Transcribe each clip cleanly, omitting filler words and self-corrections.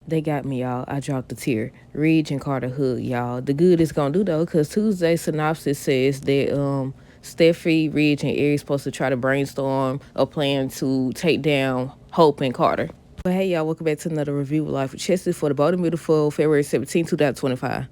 They got me, y'all. I dropped a tear. Ridge and Carter hug, y'all. The good it's gonna do though, cause Tuesday synopsis says that Steffi, Ridge, and Eric supposed to try to brainstorm a plan to take down Hope and Carter. But hey, y'all, welcome back to another review of Life with Chesty for the bottom middle for February 17, 2025.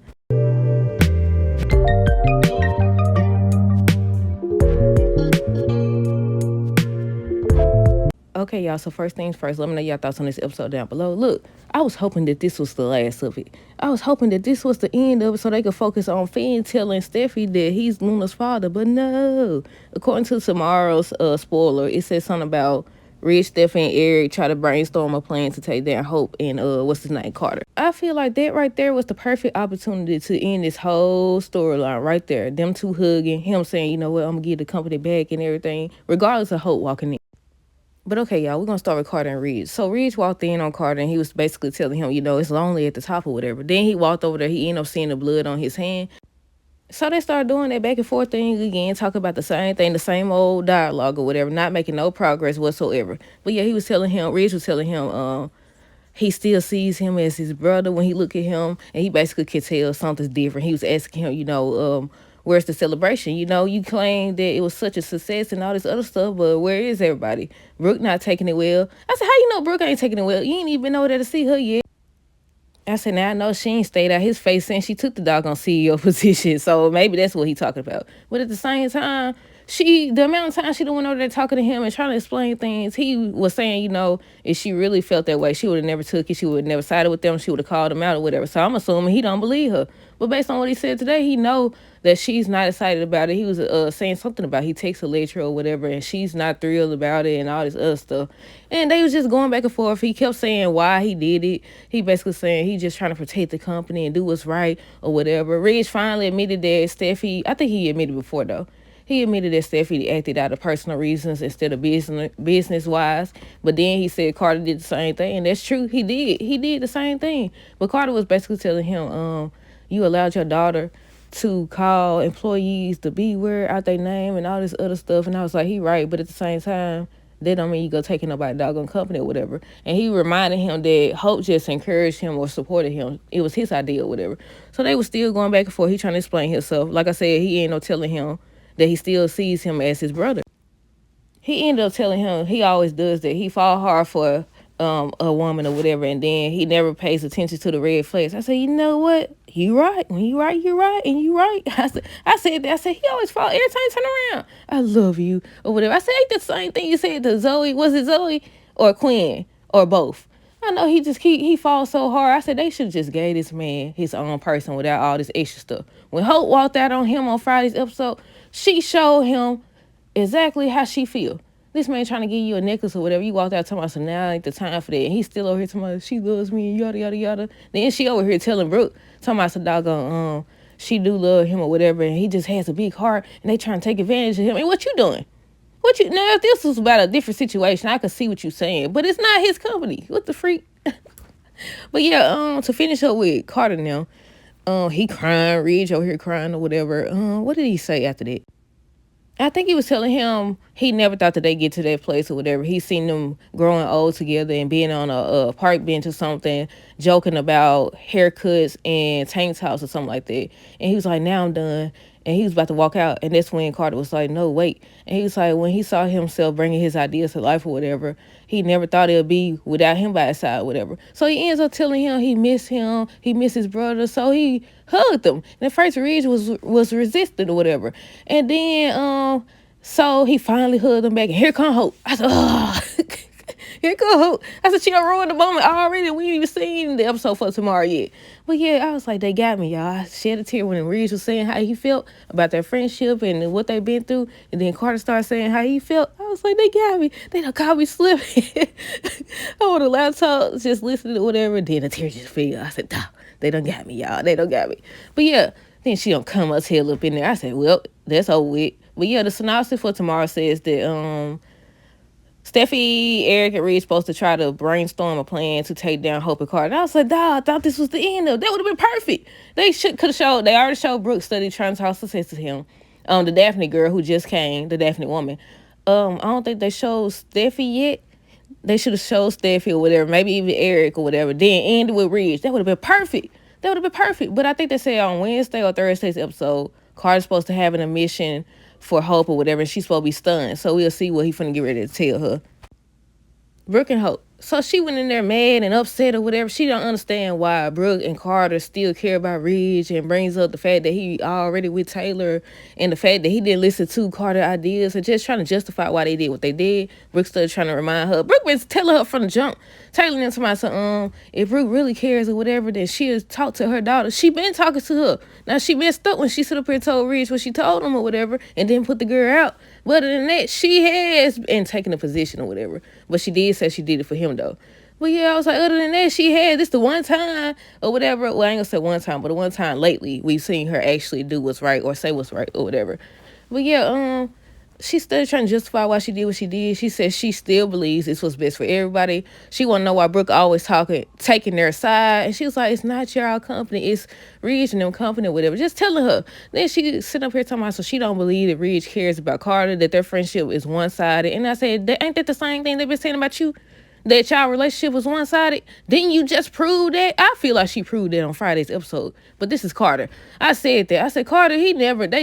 Okay, y'all, so first things first, let me know y'all thoughts on this episode down below. Look, I was hoping that this was the last of it. I was hoping that this was the end of it so they could focus on Finn telling Steffi that he's Luna's father, but no. According to tomorrow's spoiler, it says something about Rich, Steffi, and Eric try to brainstorm a plan to take down Hope and what's his name, Carter. I feel like that right there was the perfect opportunity to end this whole storyline right there. Them two hugging, him saying, you know what, I'm gonna give the company back and everything, regardless of Hope walking in. But okay, y'all, we're going to start with Carter and Ridge. So Ridge walked in on Carter, and he was basically telling him, you know, it's lonely at the top or whatever. Then he walked over there. He ended up seeing the blood on his hand. So they started doing that back and forth thing again, talking about the same thing, the same old dialogue or whatever, not making no progress whatsoever. But yeah, Ridge was telling him he still sees him as his brother when he look at him, and he basically could tell something's different. He was asking him, where's the celebration? You know, you claim that it was such a success and all this other stuff, but where is everybody? Brooke not taking it well. I said, how you know Brooke ain't taking it well? You ain't even know that to see her yet. I said, now I know she ain't stayed out his face since she took the doggone CEO position, so maybe that's what he talking about. But at the same time, the amount of time she done went over there talking to him and trying to explain things, he was saying, you know, if she really felt that way, she would have never took it. She would have never sided with them. She would have called them out or whatever. So I'm assuming he don't believe her. But based on what he said today, he know that she's not excited about it. He was saying something about he takes a lecture or whatever, and she's not thrilled about it and all this other stuff. And they was just going back and forth. He kept saying why he did it. He basically saying he just trying to protect the company and do what's right or whatever. Ridge finally admitted that Steffi, I think he admitted before though, he admitted that Steffi acted out of personal reasons instead of business-wise. But then he said Carter did the same thing. And that's true. He did. He did the same thing. But Carter was basically telling him, you allowed your daughter to call employees the B word out their name and all this other stuff. And I was like, he right. But at the same time, that don't mean you go taking nobody doggone company or whatever. And he reminded him that Hope just encouraged him or supported him. It was his idea or whatever. So they were still going back and forth. He trying to explain himself. Like I said, he ain't no telling him that he still sees him as his brother. He ended up telling him he always does that. He fall hard for a woman or whatever, and then he never pays attention to the red flags. I said, you know what? You right. When you right, you right, and you right. I said he always fall every time he turn around. I love you or whatever. I said, ain't the same thing you said to Zoe? Was it Zoe or Quinn or both? I know he falls so hard. I said they should just gave this man his own person without all this extra stuff. When Hope walked out on him on Friday's episode, she showed him exactly how she feel. This man trying to give you a necklace or whatever. You walked out talking about, so now ain't the time for that. And he's still over here talking about, she loves me, yada, yada, yada. Then she over here telling Brooke, talking about some doggone, she do love him or whatever, and he just has a big heart, and they trying to take advantage of him. And what you doing? Now, if this was about a different situation, I could see what you're saying. But it's not his company. What the freak? But yeah, to finish up with Carter now, he crying, Ridge over here crying or whatever. What did he say after that? I think he was telling him he never thought that they get to that place or whatever. He seen them growing old together and being on a park bench or something, joking about haircuts and tank tops or something like that. And he was like, now I'm done. And he was about to walk out. And that's when Carter was like, no, wait. And he was like, when he saw himself bringing his ideas to life or whatever, he never thought it would be without him by his side or whatever. So he ends up telling him, he missed his brother. So he hugged him. And at first Ridge was resistant or whatever. And then, so he finally hugged him back. And here come Hope. I said, oh, here come Hope. I said, she done ruined the moment already. We ain't even seen the episode for tomorrow yet. But yeah, I was like, they got me, y'all. I shed a tear when Ridge was saying how he felt about their friendship and what they been through. And then Carter started saying how he felt. I was like, they got me. They done caught me slipping. I on the laptop, just listening to whatever. And then the tear just fell. I said, nah, they done got me, y'all. They done got me. But yeah, then she don't come her tail up in there. I said, well, that's over with. But yeah, the synopsis for tomorrow says that Steffi, Eric, and Reed supposed to try to brainstorm a plan to take down Hope and Carter. And I was like, I thought this was the end of it. That would have been perfect. They already showed Brooke study trying to talk success to him. The Daphne girl who just came, the Daphne woman. I don't think they showed Steffi yet. They should have showed Steffi or whatever, maybe even Eric or whatever, then ended with Ridge. That would have been perfect. That would have been perfect. But I think they said on Wednesday or Thursday's episode, Carter's supposed to have an admission for Hope or whatever, and she's supposed to be stunned. So we'll see what he finna get ready to tell her. Brooke and Hope. So she went in there mad and upset or whatever. She don't understand why Brooke and Carter still care about Ridge, and brings up the fact that he already with Taylor and the fact that he didn't listen to Carter ideas, and just trying to justify why they did what they did. Brooke still trying to remind her. Brooke been telling her from the jump. Taylor and somebody said, if Brooke really cares or whatever, then she'll talk to her daughter. She been talking to her. Now she messed up when she sit up here and told Ridge what she told him or whatever, and then put the girl out. But other than that, she has been taking a position or whatever. But she did say she did it for him though. But yeah, I was like, other than that, she had this the one time or whatever. Well, I ain't gonna say one time, but the one time lately we've seen her actually do what's right or say what's right or whatever. But yeah, she's still trying to justify why she did what she did. She says she still believes this was best for everybody. She want to know why Brooke always taking their side. And she was like, it's not your company. It's Ridge and them company or whatever. Just telling her. Then she sitting up here talking about, so she don't believe that Ridge cares about Carter, that their friendship is one-sided. And I said, ain't that the same thing they've been saying about you? That y'all relationship was one-sided? Didn't you just prove that? I feel like she proved that on Friday's episode. But this is Carter. I said that. I said, Carter, they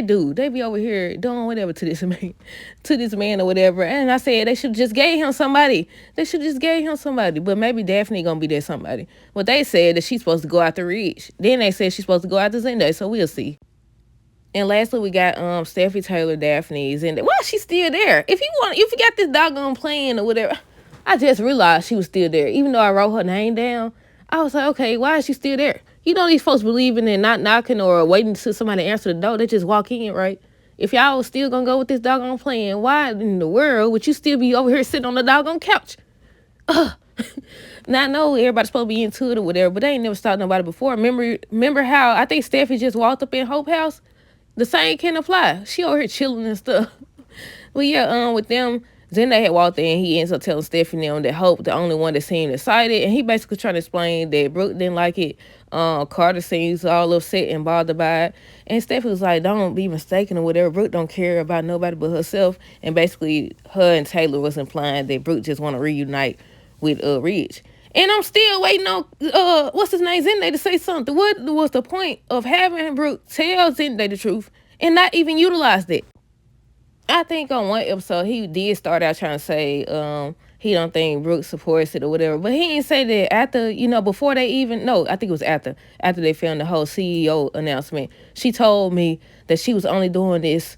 be over here doing whatever to this man or whatever. And I said they should just gave him somebody. But maybe Daphne gonna be that somebody. But they said that she's supposed to go after Ridge. Then they said she's supposed to go after Zende, so we'll see. And lastly, we got Steffi, Taylor, Daphne, Zende. Why is she still there? If you got this doggone plan or whatever. I just realized she was still there. Even though I wrote her name down, I was like, okay, why is she still there? You know these folks believing in not knocking or waiting to somebody to answer the door. They just walk in, right? If y'all was still gonna go with this doggone plan, why in the world would you still be over here sitting on the doggone couch? Now I know everybody's supposed to be into it or whatever, but they ain't never stopped nobody before. Remember how I think Steffi just walked up in Hope House? The same can apply. She over here chilling and stuff. Well, yeah, with them, Zende had walked in. He ends up telling Stephanie that Hope the only one that seemed excited, and he basically trying to explain that Brooke didn't like it. Carter seems all upset and bothered by it, and Stephanie was like, "Don't be mistaken or whatever. Brooke don't care about nobody but herself." And basically, her and Taylor was implying that Brooke just want to reunite with Ridge. And I'm still waiting on what's his name, Zende, to say something. What was the point of having Brooke tell Zende the truth and not even utilize that? I think on one episode, he did start out trying to say he don't think Brooke supports it or whatever. But he didn't say that after, before they even, no, I think it was after they filmed the whole CEO announcement. She told me that she was only doing this,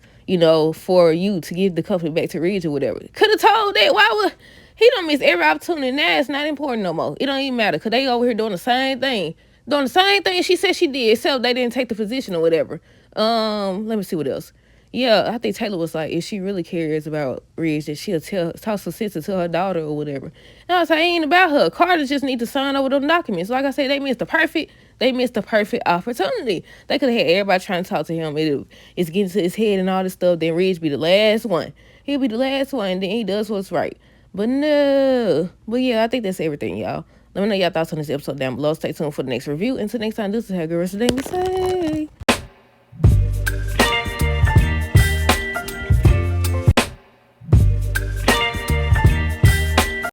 for you to give the company back to Ridge or whatever. Could have told that. Why would, he don't miss every opportunity. Now it's not important no more. It don't even matter because they over here doing the same thing. Doing the same thing she said she did, except they didn't take the position or whatever. Let me see what else. Yeah, I think Taylor was like, if she really cares about Ridge, that she'll talk some sense to her daughter or whatever. And I was like, it ain't about her. Carter just need to sign over them documents. Like I said, they missed the perfect opportunity. They could have had everybody trying to talk to him. It's getting to his head and all this stuff. Then Ridge be the last one. He'll be the last one, and then he does what's right. But no. But yeah, I think that's everything, y'all. Let me know y'all thoughts on this episode down below. Stay tuned for the next review. Until next time, this is how good rest of the day we say.